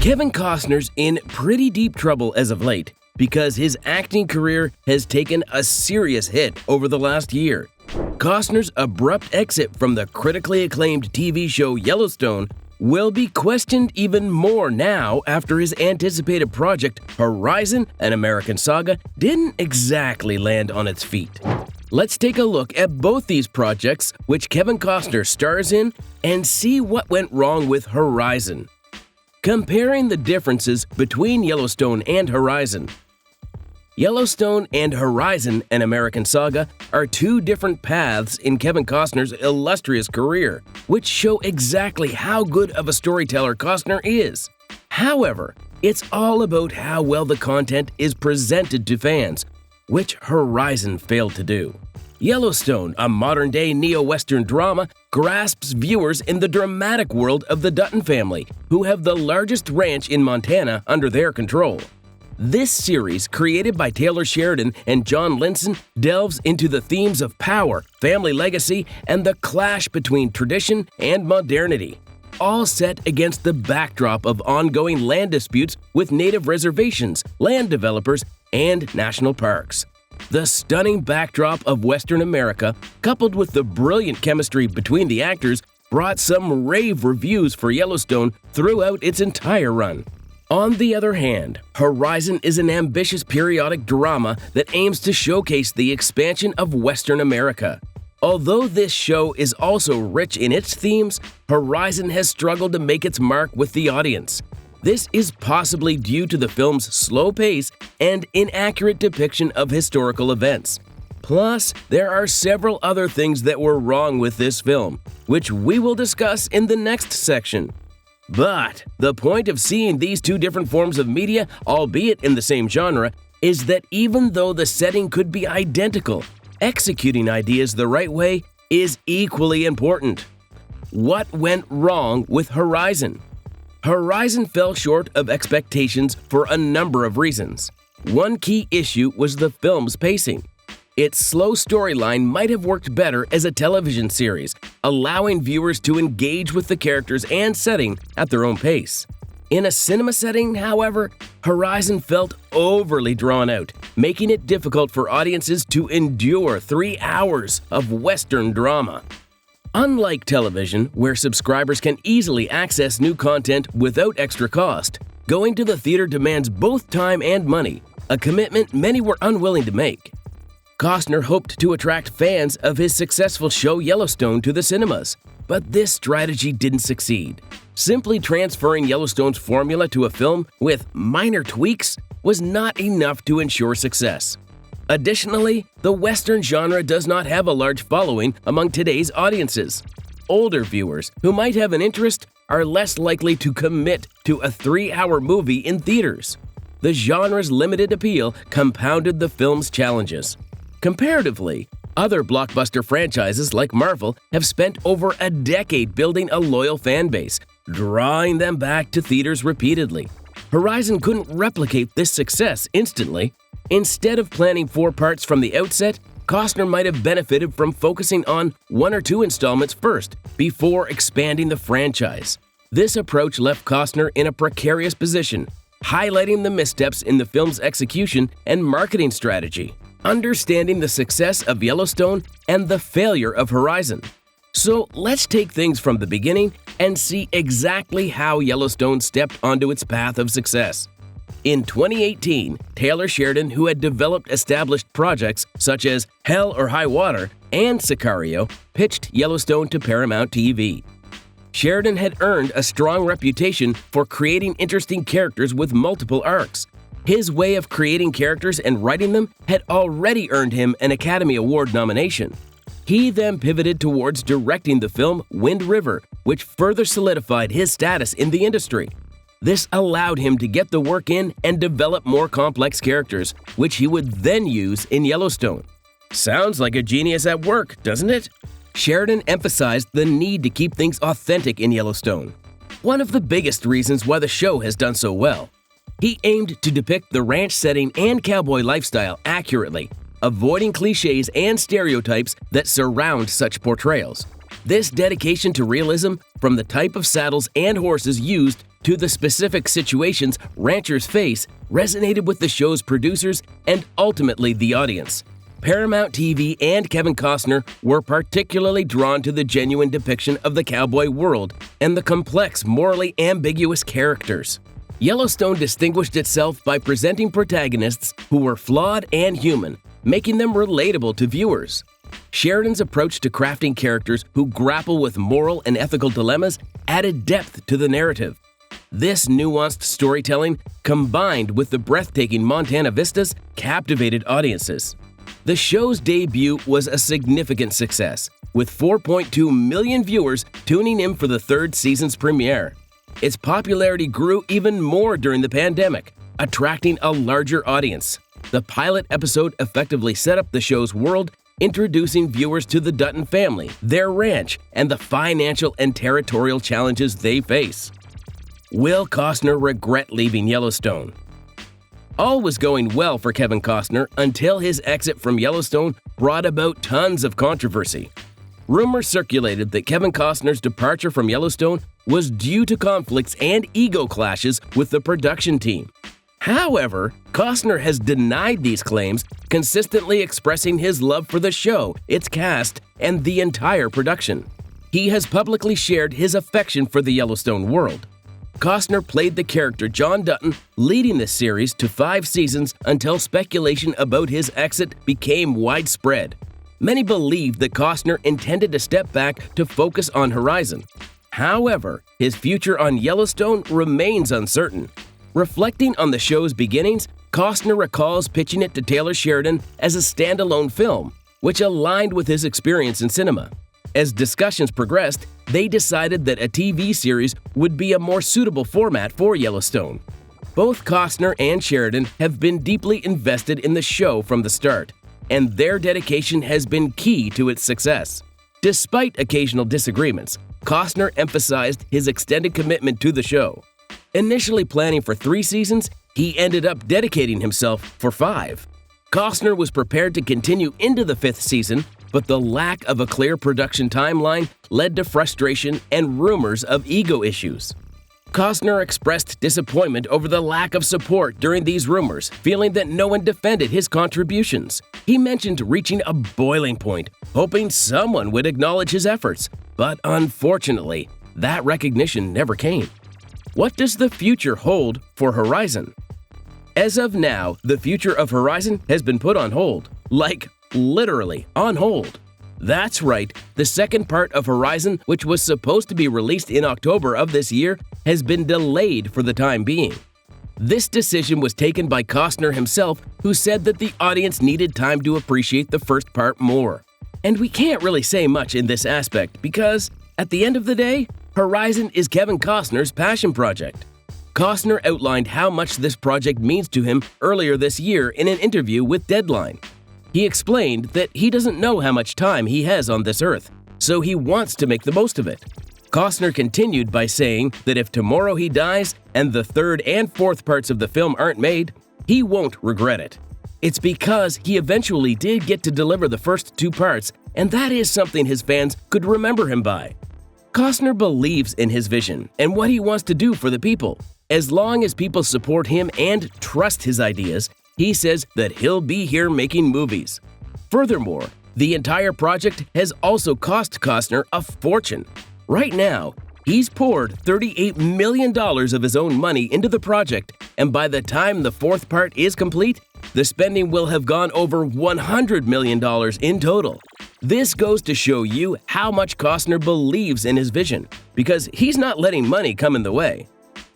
Kevin Costner's in pretty deep trouble as of late because his acting career has taken a serious hit over the last year. Costner's abrupt exit from the critically acclaimed TV show Yellowstone will be questioned even more now after his anticipated project Horizon, an American saga, didn't exactly land on its feet. Let's take a look at both these projects, which Kevin Costner stars in, and see what went wrong with Horizon. Comparing the differences between Yellowstone and Horizon. Yellowstone and Horizon, an American saga, are two different paths in Kevin Costner's illustrious career, which show exactly how good of a storyteller Costner is. However, it's all about how well the content is presented to fans, which Horizon failed to do. Yellowstone, a modern-day neo-Western drama, grasps viewers in the dramatic world of the Dutton family, who have the largest ranch in Montana under their control. This series, created by Taylor Sheridan and John Linson, delves into the themes of power, family legacy, and the clash between tradition and modernity, all set against the backdrop of ongoing land disputes with native reservations, land developers, and national parks. The stunning backdrop of Western America, coupled with the brilliant chemistry between the actors, brought some rave reviews for Yellowstone throughout its entire run. On the other hand, Horizon is an ambitious periodic drama that aims to showcase the expansion of Western America. Although this show is also rich in its themes, Horizon has struggled to make its mark with the audience. This is possibly due to the film's slow pace and inaccurate depiction of historical events. Plus, there are several other things that were wrong with this film, which we will discuss in the next section. But the point of seeing these two different forms of media, albeit in the same genre, is that even though the setting could be identical, executing ideas the right way is equally important. What went wrong with Horizon? Horizon fell short of expectations for a number of reasons. One key issue was the film's pacing. Its slow storyline might have worked better as a television series, allowing viewers to engage with the characters and setting at their own pace. In a cinema setting, however, Horizon felt overly drawn out, making it difficult for audiences to endure 3 hours of Western drama. Unlike television, where subscribers can easily access new content without extra cost, going to the theater demands both time and money, a commitment many were unwilling to make. Costner hoped to attract fans of his successful show Yellowstone to the cinemas, but this strategy didn't succeed. Simply transferring Yellowstone's formula to a film with minor tweaks was not enough to ensure success. Additionally, the Western genre does not have a large following among today's audiences. Older viewers who might have an interest are less likely to commit to a 3-hour movie in theaters. The genre's limited appeal compounded the film's challenges. Comparatively, other blockbuster franchises like Marvel have spent over a decade building a loyal fan base, drawing them back to theaters repeatedly. Horizon couldn't replicate this success instantly. Instead of planning 4 parts from the outset, Costner might have benefited from focusing on 1 or 2 installments first, before expanding the franchise. This approach left Costner in a precarious position, highlighting the missteps in the film's execution and marketing strategy, understanding the success of Yellowstone and the failure of Horizon. So let's take things from the beginning and see exactly how Yellowstone stepped onto its path of success. In 2018, Taylor Sheridan, who had developed established projects such as Hell or High Water and Sicario, pitched Yellowstone to Paramount TV. Sheridan had earned a strong reputation for creating interesting characters with multiple arcs. His way of creating characters and writing them had already earned him an Academy Award nomination. He then pivoted towards directing the film Wind River, which further solidified his status in the industry. This allowed him to get the work in and develop more complex characters, which he would then use in Yellowstone. Sounds like a genius at work, doesn't it? Sheridan emphasized the need to keep things authentic in Yellowstone, one of the biggest reasons why the show has done so well. He aimed to depict the ranch setting and cowboy lifestyle accurately, avoiding cliches and stereotypes that surround such portrayals. This dedication to realism, from the type of saddles and horses used to the specific situations ranchers face, resonated with the show's producers and ultimately the audience. Paramount TV and Kevin Costner were particularly drawn to the genuine depiction of the cowboy world and the complex, morally ambiguous characters. Yellowstone distinguished itself by presenting protagonists who were flawed and human, making them relatable to viewers. Sheridan's approach to crafting characters who grapple with moral and ethical dilemmas added depth to the narrative. This nuanced storytelling, combined with the breathtaking Montana vistas, captivated audiences. The show's debut was a significant success, with 4.2 million viewers tuning in for the third season's premiere. Its popularity grew even more during the pandemic, attracting a larger audience. The pilot episode effectively set up the show's world, introducing viewers to the Dutton family, their ranch, and the financial and territorial challenges they face. Will Costner regret leaving Yellowstone? All was going well for Kevin Costner until his exit from Yellowstone brought about tons of controversy. Rumors circulated that Kevin Costner's departure from Yellowstone was due to conflicts and ego clashes with the production team. However, Costner has denied these claims, consistently expressing his love for the show, its cast, and the entire production. He has publicly shared his affection for the Yellowstone world. Costner played the character John Dutton, leading this series to 5 seasons until speculation about his exit became widespread. Many believed that Costner intended to step back to focus on Horizon. However, his future on Yellowstone remains uncertain. Reflecting on the show's beginnings, Costner recalls pitching it to Taylor Sheridan as a standalone film, which aligned with his experience in cinema. As discussions progressed, they decided that a TV series would be a more suitable format for Yellowstone. Both Costner and Sheridan have been deeply invested in the show from the start, and their dedication has been key to its success. Despite occasional disagreements, Costner emphasized his extended commitment to the show. Initially planning for 3 seasons, he ended up dedicating himself for 5. Costner was prepared to continue into the 5th season, but the lack of a clear production timeline led to frustration and rumors of ego issues. Costner expressed disappointment over the lack of support during these rumors, feeling that no one defended his contributions. He mentioned reaching a boiling point, hoping someone would acknowledge his efforts, but unfortunately, that recognition never came. What does the future hold for Horizon? As of now, the future of Horizon has been put on hold, like literally on hold. That's right, the second part of Horizon, which was supposed to be released in October of this year, has been delayed for the time being. This decision was taken by Costner himself, who said that the audience needed time to appreciate the first part more. And we can't really say much in this aspect because, at the end of the day, Horizon is Kevin Costner's passion project. Costner outlined how much this project means to him earlier this year in an interview with Deadline. He explained that he doesn't know how much time he has on this earth, so he wants to make the most of it. Costner continued by saying that if tomorrow he dies and the 3rd and 4th parts of the film aren't made, he won't regret it. It's because he eventually did get to deliver the first 2 parts, and that is something his fans could remember him by. Costner believes in his vision and what he wants to do for the people. As long as people support him and trust his ideas, he says that he'll be here making movies. Furthermore, the entire project has also cost Costner a fortune. Right now, he's poured $38 million of his own money into the project, and by the time the 4th part is complete, the spending will have gone over $100 million in total. This goes to show you how much Costner believes in his vision, because he's not letting money come in the way.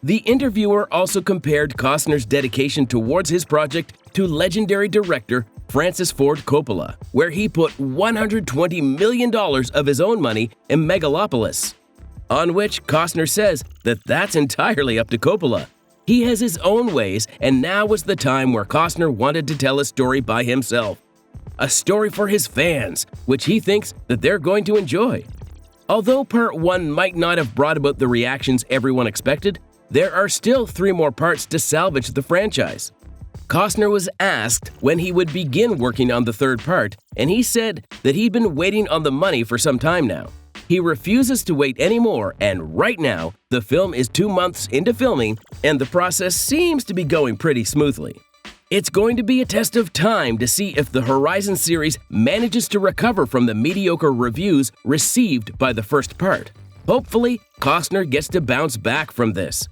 The interviewer also compared Costner's dedication towards his project to legendary director Francis Ford Coppola, where he put $120 million of his own money in Megalopolis, on which Costner says that that's entirely up to Coppola. He has his own ways, and now was the time where Costner wanted to tell a story by himself. A story for his fans, which he thinks that they're going to enjoy. Although Part 1 might not have brought about the reactions everyone expected, there are still 3 more parts to salvage the franchise. Costner was asked when he would begin working on the 3rd part, and he said that he'd been waiting on the money for some time now. He refuses to wait anymore, and right now, the film is 2 months into filming, and the process seems to be going pretty smoothly. It's going to be a test of time to see if the Horizon series manages to recover from the mediocre reviews received by the first part. Hopefully, Costner gets to bounce back from this.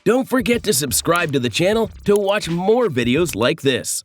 Don't forget to subscribe to the channel to watch more videos like this.